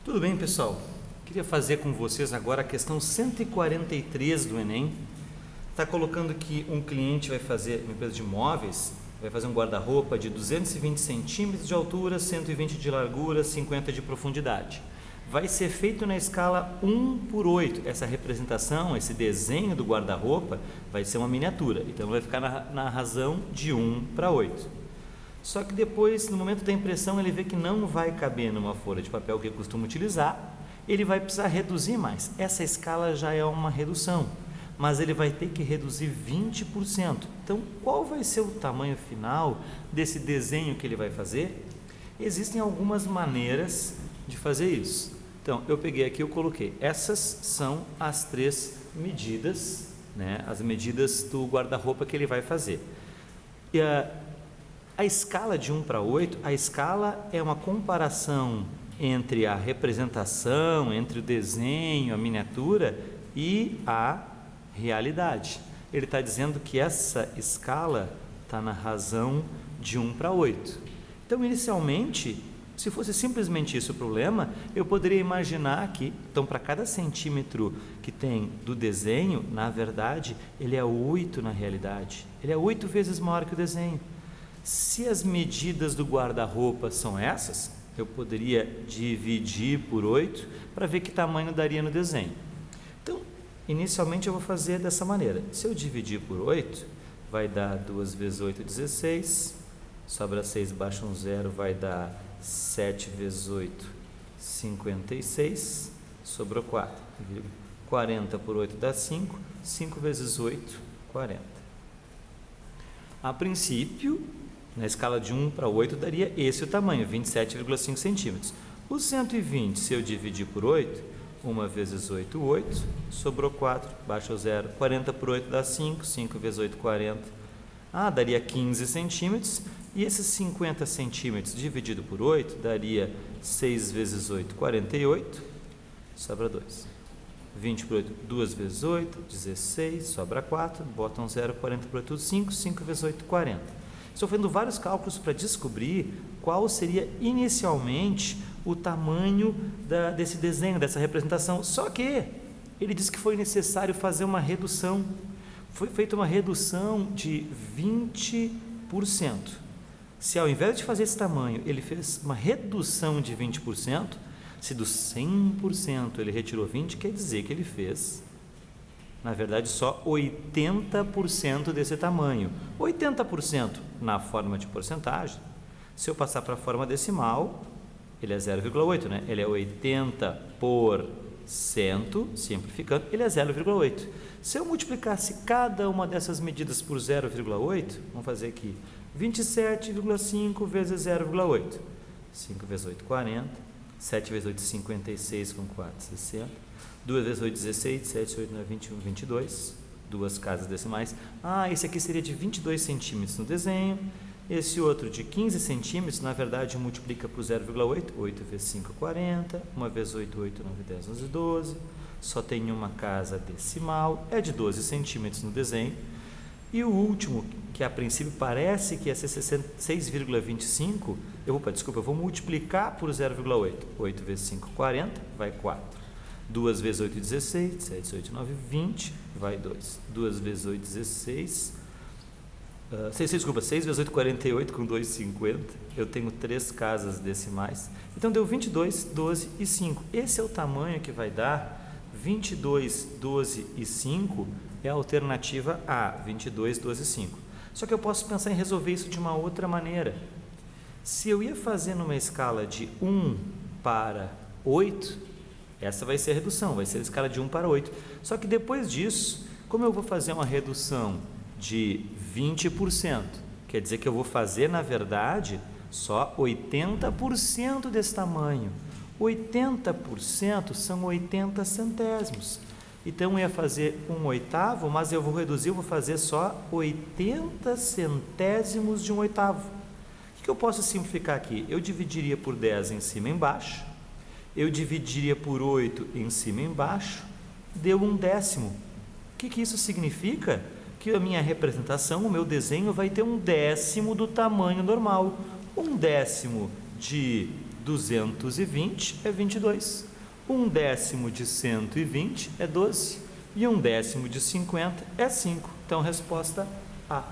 Tudo bem, pessoal? Queria fazer com vocês agora a questão 143 do Enem. Está colocando que um cliente vai fazer, uma empresa de móveis, vai fazer um guarda-roupa de 220 centímetros de altura, 120 de largura, 50 de profundidade. Vai ser feito na escala 1:8. Essa representação, esse desenho do guarda-roupa vai ser uma miniatura, então vai ficar na razão de 1:8. Só que depois, no momento da impressão, ele vê que não vai caber numa folha de papel que costuma utilizar, ele vai precisar reduzir mais. Essa escala já é uma redução, mas ele vai ter que reduzir 20%. Então, qual vai ser o tamanho final desse desenho que ele vai fazer? Existem algumas maneiras de fazer isso. Então, eu peguei aqui, eu coloquei, essas são as 3 medidas, né? As medidas do guarda-roupa que ele vai fazer. E a escala de 1:8, a escala é uma comparação entre a representação, entre o desenho, a miniatura e a realidade. Ele está dizendo que essa escala está na razão de 1:8. Então, inicialmente, se fosse simplesmente isso o problema, eu poderia imaginar que, então, para cada centímetro que tem do desenho, na verdade, ele é 8 na realidade. Ele é 8 vezes maior que o desenho. Se as medidas do guarda-roupa são essas, eu poderia dividir por 8 para ver que tamanho daria no desenho. Então, inicialmente eu vou fazer dessa maneira. Se eu dividir por 8, vai dar 2 vezes 8, 16. Sobra 6, baixa um 0, vai dar 7 vezes 8, 56. Sobrou 4. 40 por 8 dá 5. 5 vezes 8, 40. A princípio, na escala de 1:8 daria esse o tamanho, 27,5 centímetros. O 120, se eu dividir por 8, 1 vezes 8, 8, sobrou 4, baixa o 0, 40 por 8 dá 5, 5 vezes 8, 40. Daria 15 centímetros, e esses 50 centímetros dividido por 8 daria 6 vezes 8, 48, sobra 2. 20 por 8, 2 vezes 8, 16, sobra 4, bota um 0, 40 por 8, 5, 5 vezes 8, 40. Estou fazendo vários cálculos para descobrir qual seria inicialmente o tamanho desse desenho, dessa representação. Só que ele disse que foi necessário fazer uma redução. Foi feita uma redução de 20%. Se ao invés de fazer esse tamanho, ele fez uma redução de 20%, se do 100% ele retirou 20%, quer dizer que ele fez, na verdade, só 80% desse tamanho. 80% na forma de porcentagem, se eu passar para a forma decimal, ele é 0,8, né? Ele é 80%, simplificando, ele é 0,8. Se eu multiplicasse cada uma dessas medidas por 0,8, vamos fazer aqui, 27,5 vezes 0,8. 5 vezes 8, 40. 7 vezes 8, 56, com 4, 60. 2 vezes 8, 16, 7, 8, 9, 21, 22, duas casas decimais. Esse aqui seria de 22 centímetros no desenho, esse outro de 15 centímetros, na verdade multiplica por 0,8, 8 vezes 5, 40, 1 vezes 8, 8, 9, 10, 11, 12, só tem uma casa decimal, é de 12 centímetros no desenho, e o último, que a princípio parece que é 6,25, eu vou multiplicar por 0,8, 8 vezes 5, 40, vai 4. 2 vezes 8, 16, 7, 8, 9, 20, vai 2. 2 vezes 8, 16, 6 vezes 8, 48, com 2, 50. Eu tenho 3 casas decimais. Então, deu 22, 12 e 5. Esse é o tamanho que vai dar 22, 12 e 5, é a alternativa A, 22, 12 e 5. Só que eu posso pensar em resolver isso de uma outra maneira. Se eu ia fazer numa escala de 1:8, essa vai ser a redução, vai ser a escala de 1:8. Só que depois disso, como eu vou fazer uma redução de 20%, quer dizer que eu vou fazer, na verdade, só 80% desse tamanho. 80% são 80 centésimos. Então, eu ia fazer 1/8, mas eu vou reduzir, eu vou fazer só 80 centésimos de 1/8. O que eu posso simplificar aqui? Eu dividiria por 10 em cima e embaixo, eu dividiria por 8 em cima e embaixo, deu 1/10. O que isso significa? Que a minha representação, o meu desenho vai ter 1/10 do tamanho normal. 1/10 de 220 é 22. 1/10 de 120 é 12. E 1/10 de 50 é 5. Então, resposta A.